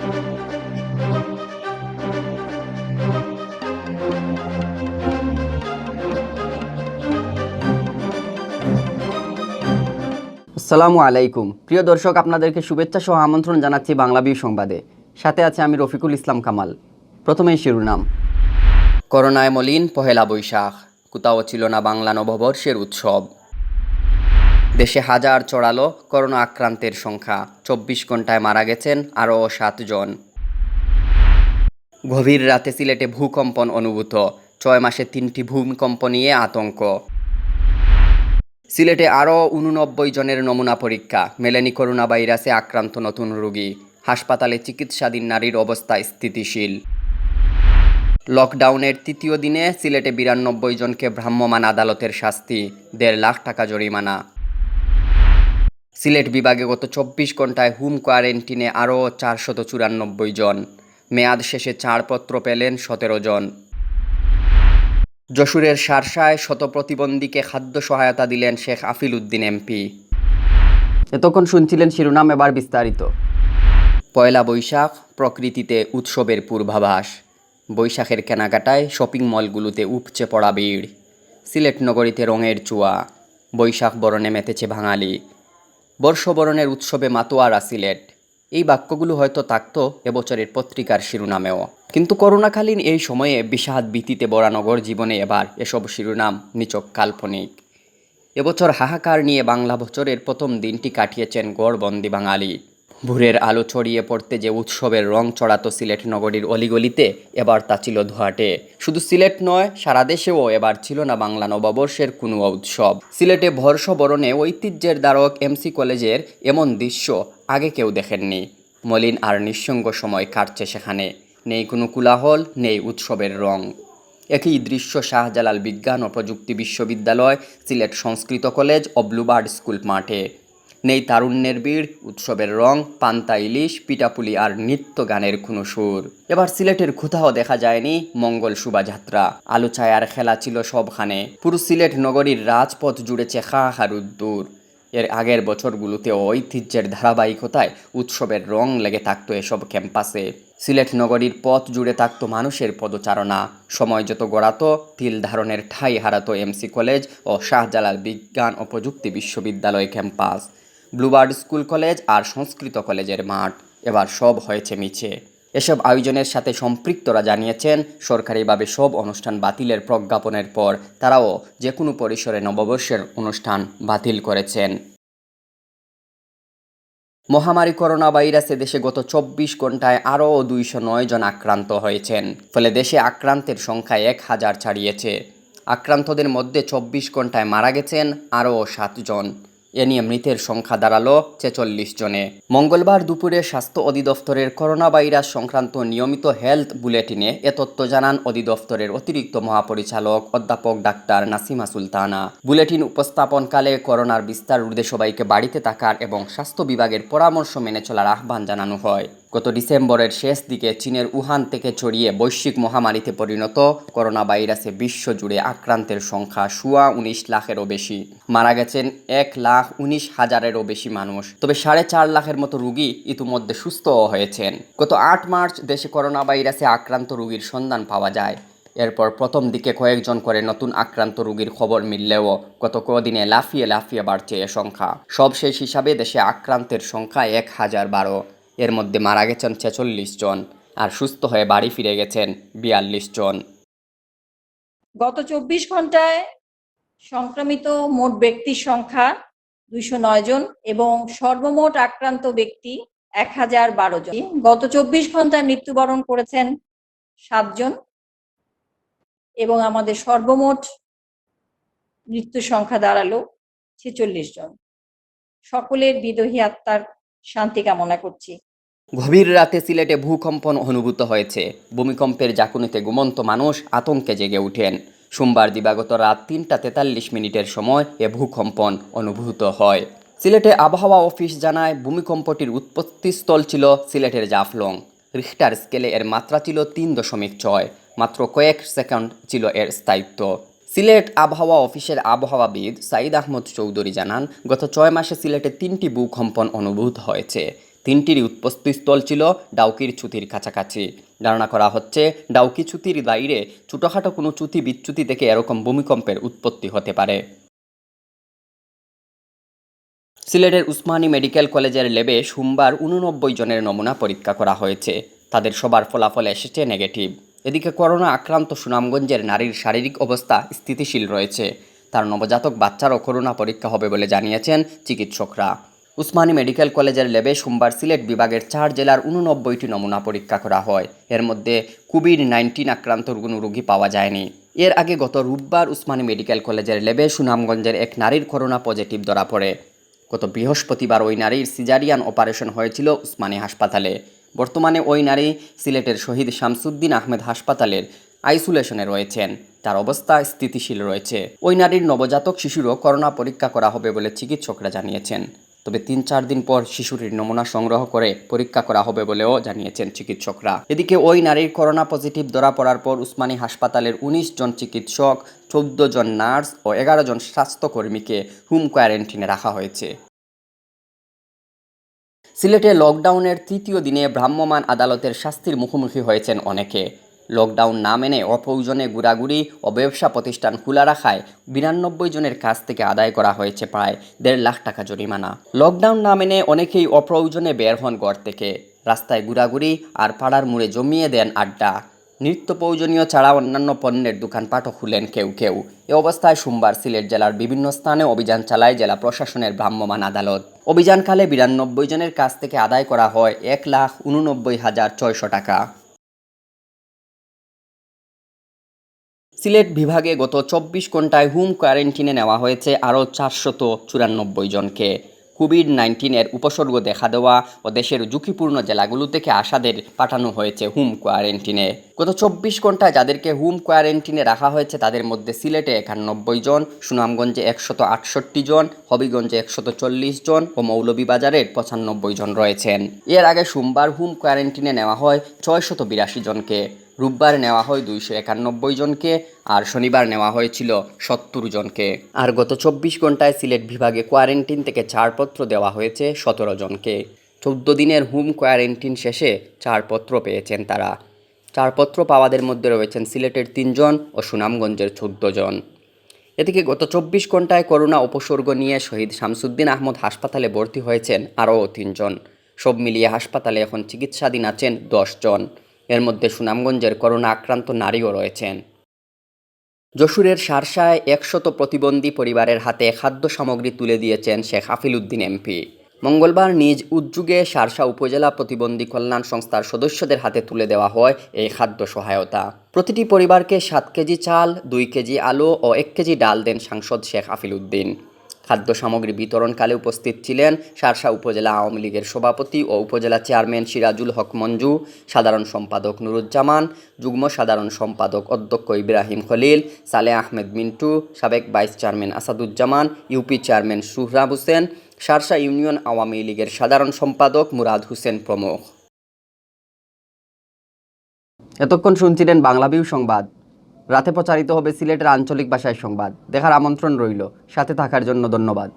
আসসালামু আলাইকুম প্রিয় দর্শক, আপনাদেরকে শুভেচ্ছা সহ আমন্ত্রণ জানাচ্ছি বাংলাভিউ সংবাদে। সাথে আছে আমি রফিকুল ইসলাম কামাল। প্রথমেই শিরোনাম। করোনায় মলিন পহেলা বৈশাখ, কোথাও ছিল না বাংলা নববর্ষের উৎসব। দেশে হাজার চড়ালো করোনা আক্রান্তের সংখ্যা, 24 ঘন্টায় মারা গেছেন আরও 7 জন। গভীর রাতে সিলেটে ভূকম্পন অনুভূত, 6 মাসে 3টি ভূমিকম্প নিয়ে আতঙ্ক। সিলেটে আরও 89 জনের নমুনা পরীক্ষা, মেলেনি করোনা ভাইরাসে আক্রান্ত নতুন রোগী। হাসপাতালে চিকিৎসাধীন নারীর অবস্থা স্থিতিশীল। লকডাউনের তৃতীয় দিনে সিলেটে 92 জনকে ভ্রাম্যমাণ আদালতের শাস্তি, 1.5 লাখ টাকা জরিমানা। সিলেট বিভাগে গত 24 ঘন্টায় হোম কোয়ারেন্টিনে আরও 494 জন। মেয়াদ শেষে ছাড়পত্র পেলেন 17 জন। যশোরের শার্শায় শতপ্রতিবন্ধীকে খাদ্য সহায়তা দিলেন শেখ আফিল উদ্দিন এমপি। এতক্ষণ শুনছিলেন শিরোনাম, এবার বিস্তারিত। পয়লা বৈশাখ, প্রকৃতিতে উৎসবের পূর্বাভাস। বৈশাখের কেনাকাটায় শপিং মলগুলোতে উপচে পড়া ভিড়। সিলেট নগরীতে রঙের চুয়া, বৈশাখ বরণে মেতেছে বাঙালি। বর্ষবরণের উৎসবে মাতোয়ারা সিলেট, এই বাক্যগুলো হয়তো থাকতো এবছরের পত্রিকার শিরোনামেও, কিন্তু করোনাকালীন এই সময়ে বিষাদ ভীতিতে ভরা নগর জীবনে এবার এসব শিরোনাম নিছক কাল্পনিক। এবছর হাহাকার নিয়ে বাংলা বছরের প্রথম দিনটি কাটিয়েছেন গড়বন্দি বাঙালি। ভোরের আলো ছড়িয়ে পড়তে যে উৎসবের রং চড়াতো সিলেট নগরীর অলিগলিতে, এবার তা ছিল ধোঁয়াটে। শুধু সিলেট নয়, সারা দেশেও এবার ছিল না বাংলা নববর্ষের কোনো উৎসব। সিলেটে বর্ষবরণে ঐতিহ্যের দ্বারক এমসি কলেজের এমন দৃশ্য আগে কেউ দেখেননি। মলিন আর নিঃসঙ্গ সময় কাটছে সেখানে, নেই কোনো কোলাহল, নেই উৎসবের রং। একই দৃশ্য শাহজালাল বিজ্ঞান ও প্রযুক্তি বিশ্ববিদ্যালয়, সিলেট সংস্কৃত কলেজ ও ব্লুবার্ড স্কুল মাঠে। নেই তারুণ্যের ভিড়, উৎসবের রং, পান্তা ইলিশ, পিঠাপুলি আর নৃত্য গানের কোনো সুর। এবার সিলেটের কোথাও দেখা যায়নি মঙ্গল শোভাযাত্রা। আলো ছায়ার খেলা ছিল সবখানে। পুরো সিলেট নগরীর রাজপথ জুড়েছে হাহারুদ্দুর। এর আগের বছরগুলোতেও ঐতিহ্যের ধারাবাহিকতায় উৎসবের রং লেগে থাকতো এসব ক্যাম্পাসে। সিলেট নগরীর পথ জুড়ে থাকতো মানুষের পদচারণা। সময় যত গড়াতো, তিল ধারণের ঠাঁই হারাতো এমসি কলেজ ও শাহজালাল বিজ্ঞান ও প্রযুক্তি বিশ্ববিদ্যালয় ক্যাম্পাস, ব্লুবার্ড স্কুল কলেজ আর সংস্কৃত কলেজের মাঠ। এবার সব হয়েছে মিছে। এসব আয়োজনের সাথে সম্পৃক্তরা জানিয়েছেন, সরকারিভাবে সব অনুষ্ঠান বাতিলের প্রজ্ঞাপনের পর তারাও যে কোনো পরিসরে নববর্ষের অনুষ্ঠান বাতিল করেছেন। মহামারী করোনা ভাইরাসে দেশে গত 24 ঘন্টায় আরও 209 জন আক্রান্ত হয়েছেন। ফলে দেশে আক্রান্তের সংখ্যা 1000 ছাড়িয়েছে। আক্রান্তদের মধ্যে 24 ঘন্টায় মারা গেছেন আরও 7 জন। এ নিয়ে মৃতের সংখ্যা দাঁড়ালো 46 জনে। মঙ্গলবার দুপুরে স্বাস্থ্য অধিদপ্তরের করোনা ভাইরাস সংক্রান্ত নিয়মিত হেলথ বুলেটিনে এ তথ্য জানান অধিদপ্তরের অতিরিক্ত মহাপরিচালক অধ্যাপক ডাক্তার নাসিমা সুলতানা। বুলেটিন উপস্থাপনকালে করোনার বিস্তার রোধে সবাইকে বাড়িতে থাকার এবং স্বাস্থ্য বিভাগের পরামর্শ মেনে চলার আহ্বান জানানো হয়। গত ডিসেম্বরের শেষ দিকে চীনের উহান থেকে ছড়িয়ে বৈশ্বিক মহামারীতে পরিণত করোনা ভাইরাসে বিশ্বজুড়ে আক্রান্তের সংখ্যা 19 লাখেরও বেশি। মারা গেছেন 1,19,000-এরও বেশি মানুষ। তবে 4.5 লাখের মতো রোগী ইতিমধ্যে সুস্থও হয়েছেন। গত 8 মার্চ দেশে করোনা ভাইরাসে আক্রান্ত রোগীর সন্ধান পাওয়া যায়। এরপর প্রথম দিকে কয়েকজন করে নতুন আক্রান্ত রোগীর খবর মিললেও গত কদিনে লাফিয়ে বাড়ছে এ সংখ্যা। সবশেষ হিসাবে দেশে আক্রান্তের সংখ্যা 1012। এর মধ্যে মারা গেছেন 46 জন আর সুস্থ হয়ে বাড়ি ফিরে গেছেন 42 জন। গত 24 ঘন্টায় সংক্রমিত মোট ব্যক্তির সংখ্যা 209 জন এবং সর্বমোট আক্রান্ত ব্যক্তি 1012 জন। গত 24 ঘন্টায় মৃত্যুবরণ করেছেন 7 জন এবং আমাদের সর্বমোট মৃত্যু সংখ্যা দাঁড়ালো 46 জন। সকলের বিদেহী আত্মার শান্তি কামনা করছি। গভীর রাতে সিলেটে ভূকম্পন অনুভূত হয়েছে। ভূমিকম্পের জাকুনিতে ঘুমন্ত মানুষ আতঙ্কে জেগে ওঠেন। সোমবার দিবাগত রাত 3:43 সময় এ ভূকম্পন অনুভূত হয়। সিলেটে আবহাওয়া অফিস জানায়, ভূমিকম্পটির উৎপত্তিস্থল ছিল সিলেটের জাফলং। রিখটার স্কেলে এর মাত্রা ছিল 3.6। মাত্র কয়েক সেকেন্ড ছিল এর স্থায়িত্ব। সিলেট আবহাওয়া অফিসের আবহাওয়াবিদ সাইদ আহমদ চৌধুরী জানান, গত 6 মাসে সিলেটে 3টি ভূকম্পন অনুভূত হয়েছে। তিনটিরই উৎপত্তিস্থল ছিল ডাউকির চ্যুতির কাছাকাছি। ধারণা করা হচ্ছে ডাউকি চ্যুতির বাইরে ছোটোখাটো কোনো চ্যুতি বিচ্যুতি থেকে এরকম ভূমিকম্পের উৎপত্তি হতে পারে। সিলেটের উসমানী মেডিকেল কলেজের ল্যাবে সোমবার 89 জনের নমুনা পরীক্ষা করা হয়েছে। তাদের সবার ফলাফল এসেছে নেগেটিভ। এদিকে করোনা আক্রান্ত সুনামগঞ্জের নারীর শারীরিক অবস্থা স্থিতিশীল রয়েছে। তার নবজাতক বাচ্চারও করোনা পরীক্ষা হবে বলে জানিয়েছেন চিকিৎসকরা। উসমানী মেডিকেল কলেজের ল্যাবে সোমবার সিলেট বিভাগের 4 জেলার 89টি নমুনা পরীক্ষা করা হয়। এর মধ্যে কোভিড-19 আক্রান্ত কোনো রোগী পাওয়া যায়নি। এর আগে গত রোববার উসমানী মেডিকেল কলেজের ল্যাবে সুনামগঞ্জের এক নারীর করোনা পজিটিভ ধরা পড়ে। গত বৃহস্পতিবার ওই নারীর সিজারিয়ান অপারেশন হয়েছিল উসমানী হাসপাতালে। বর্তমানে ওই নারী সিলেটের শহীদ শামসুদ্দিন আহমেদ হাসপাতালের আইসোলেশনে রয়েছেন। তার অবস্থা স্থিতিশীল রয়েছে। ওই নারীর নবজাতক শিশুরও করোনা পরীক্ষা করা হবে বলে চিকিৎসকরা জানিয়েছেন। তবে 3-4 দিন পর শিশুটির নমুনা সংগ্রহ করে পরীক্ষা করা হবে বলেও জানিয়েছেন চিকিৎসকরা। এদিকে ওই নারীর করোনা পজিটিভ ধরা পড়ার পর উসমানী হাসপাতালের 19 জন চিকিৎসক, 14 জন নার্স ও 11 জন স্বাস্থ্যকর্মীকে হোম কোয়ারেন্টাইনে রাখা হয়েছে। সিলেটে লকডাউনের 3য় দিনে ভ্রাম্যমাণ আদালতের শাস্তির মুখোমুখি হয়েছেন অনেকে। লকডাউন না মেনে অপ্রয়োজনে ঘোরাঘুরি ও ব্যবসা প্রতিষ্ঠান খোলা রাখায় 92 জনের কাছ থেকে আদায় করা হয়েছে প্রায় 1.5 লাখ টাকা জরিমানা। লকডাউন না মেনে অনেকেই অপ্রয়োজনে বের হন ঘর থেকে, রাস্তায় ঘোরাঘুরি আর পাড়ার মোড়ে জমিয়ে দেন আড্ডা। নিত্য প্রয়োজনীয় ছাড়া অন্যান্য পণ্যের দোকানপাটও খুলেন কেউ কেউ। এ অবস্থায় সোমবার সিলেট জেলার বিভিন্ন স্থানে অভিযান চালায় জেলা প্রশাসনের ভ্রাম্যমাণ আদালত। অভিযানকালে 92 জনের কাছ থেকে আদায় করা হয় 1,89,600 টাকা। সিলেট বিভাগে গত 24 ঘন্টায় হোম কোয়ারেন্টাইনে নেওয়া হয়েছে আরও 494 জনকে। কোভিড-19 উপসর্গ দেখা দেওয়া ও দেশের ঝুঁকিপূর্ণ জেলাগুলো থেকে আসাদের পাঠানো হয়েছে হোম কোয়ারেন্টাইনে। গত 24 ঘন্টায় যাদেরকে হোম কোয়ারেন্টাইনে রাখা হয়েছে তাদের মধ্যে সিলেটে 91 জন, সুনামগঞ্জে 168 জন, হবিগঞ্জে 140 জন ও মৌলভীবাজারের 95 জন রয়েছেন। এর আগে সোমবার হোম কোয়ারেন্টাইনে নেওয়া হয় 682 জনকে, রোববার নেওয়া হয় 291 জনকে আর শনিবার নেওয়া হয়েছিল 70 জনকে। আর গত 24 ঘন্টায় সিলেট বিভাগে কোয়ারেন্টাইন থেকে ছাড়পত্র দেওয়া হয়েছে 17 জনকে। 14 দিনের হোম কোয়ারেন্টাইন শেষে ছাড়পত্র পেয়েছেন তারা। ছাড়পত্র পাওয়াদের মধ্যে রয়েছেন সিলেটের 3 জন ও সুনামগঞ্জের 14 জন। এদিকে গত 24 ঘন্টায় করোনা উপসর্গ নিয়ে শহীদ শামসুদ্দিন আহমেদ হাসপাতালে ভর্তি হয়েছেন আরও 3 জন। সব মিলিয়ে হাসপাতালে এখন চিকিৎসাধীন আছেন 10 জন। এর মধ্যে সুনামগঞ্জের করোনা আক্রান্ত নারীও রয়েছেন। যশোরের শার্শায় 100 প্রতিবন্ধী পরিবারের হাতে খাদ্য সামগ্রী তুলে দিয়েছেন শেখ আফিলউদ্দিন এমপি। মঙ্গলবার নিজ উদ্যোগে শার্শা উপজেলা প্রতিবন্ধী কল্যাণ সংস্থার সদস্যদের হাতে তুলে দেওয়া হয় এই খাদ্য সহায়তা। প্রতিটি পরিবারকে 7 কেজি চাল, 2 কেজি আলু ও 1 কেজি ডাল দেন সাংসদ শেখ আফিলউদ্দিন। খাদ্য সামগ্রী বিতরণকালে উপস্থিত ছিলেন শার্শা উপজেলা আওয়ামী লীগের সভাপতি ও উপজেলা চেয়ারম্যান সিরাজুল হক মঞ্জু, সাধারণ সম্পাদক নুরুজ্জামান, যুগ্ম সাধারণ সম্পাদক অধ্যক্ষ ইব্রাহিম খলিল, সালেহ আহমেদ মিন্টু, সাবেক vice chairman Asaduzzaman, UP chairman Sohrab Hossain, Sharsha union Awami লীগের সাধারণ সম্পাদক মুরাদ হোসেন প্রমুখ। এতক্ষণ শুনছিলেন বাংলাভিউ সংবাদ। রাতে প্রচারিত হবে সিলেটের আঞ্চলিক ভাষায় সংবাদ। দেখার আমন্ত্রণ রইল। সাথে থাকার জন্য ধন্যবাদ।